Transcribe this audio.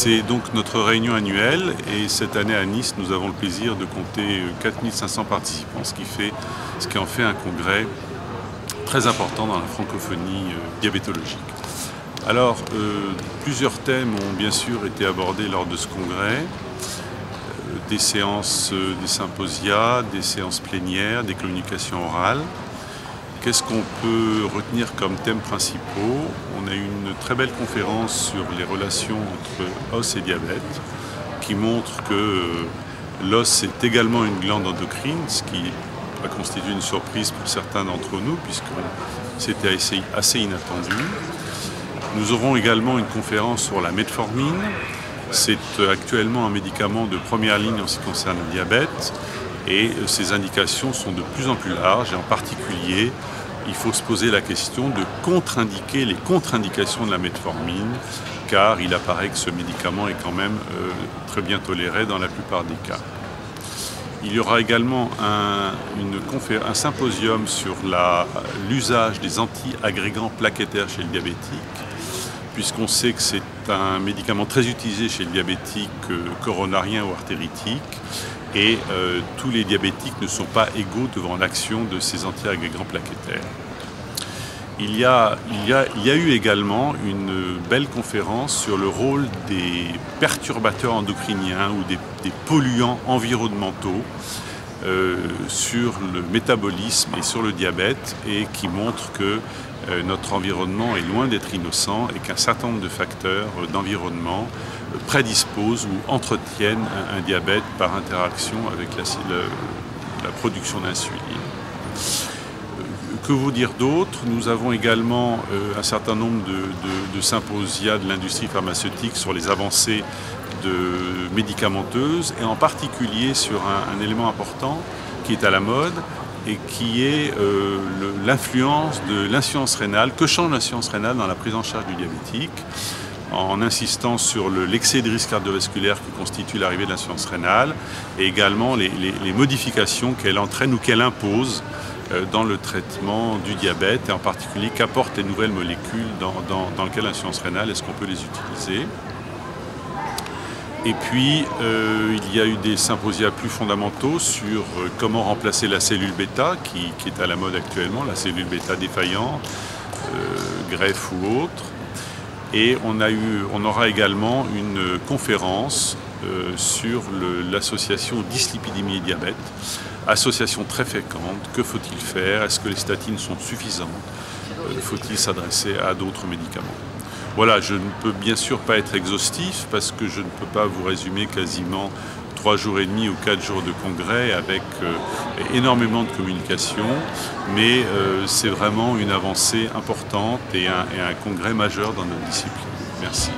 C'est donc notre réunion annuelle et cette année à Nice, nous avons le plaisir de compter 4500 participants, ce qui en fait un congrès très important dans la francophonie diabétologique. Alors, plusieurs thèmes ont bien sûr été abordés lors de ce congrès, des séances, des symposia, des séances plénières, des communications orales. Qu'est-ce qu'on peut retenir comme thèmes principaux? On a eu une très belle conférence sur les relations entre os et diabète, qui montre que l'os est également une glande endocrine, ce qui a constitué une surprise pour certains d'entre nous, puisque c'était assez inattendu. Nous aurons également une conférence sur la metformine. C'est actuellement un médicament de première ligne en ce qui concerne le diabète. Et ces indications sont de plus en plus larges et en particulier, il faut se poser la question de contre-indiquer les contre-indications de la metformine car il apparaît que ce médicament est quand même très bien toléré dans la plupart des cas. Il y aura également un symposium sur l'usage des anti-agrégants plaquettaires chez le diabétique, puisqu'on sait que c'est un médicament très utilisé chez le diabétique coronarien ou artéritique. Et tous les diabétiques ne sont pas égaux devant l'action de ces anti-agrégants plaquettaires. Il y a eu également une belle conférence sur le rôle des perturbateurs endocriniens ou des polluants environnementaux sur le métabolisme et sur le diabète et qui montre que notre environnement est loin d'être innocent et qu'un certain nombre de facteurs d'environnement prédisposent ou entretiennent un diabète par interaction avec la production d'insuline. Que vous dire d'autre? Nous avons également un certain nombre de symposia de l'industrie pharmaceutique sur les avancées médicamenteuses et en particulier sur un élément important qui est à la mode et qui est l'influence de l'insuffisance rénale, que change l'insuffisance rénale dans la prise en charge du diabétique, en insistant sur l'excès de risque cardiovasculaire qui constitue l'arrivée de l'insuffisance rénale et également les modifications qu'elle entraîne ou qu'elle impose dans le traitement du diabète et en particulier qu'apportent les nouvelles molécules dans le cas de l'insuffisance rénale, est-ce qu'on peut les utiliser? Et puis, il y a eu des symposia plus fondamentaux sur comment remplacer la cellule bêta, qui est à la mode actuellement, la cellule bêta défaillante, greffe ou autre. Et on aura également une conférence sur l'association dyslipidémie et diabète, association très fréquente. Que faut-il faire? Est-ce que les statines sont suffisantes? Faut-il s'adresser à d'autres médicaments? Voilà, je ne peux bien sûr pas être exhaustif parce que je ne peux pas vous résumer quasiment 3 jours et demi ou 4 jours de congrès avec énormément de communication, mais c'est vraiment une avancée importante et un congrès majeur dans notre discipline. Merci.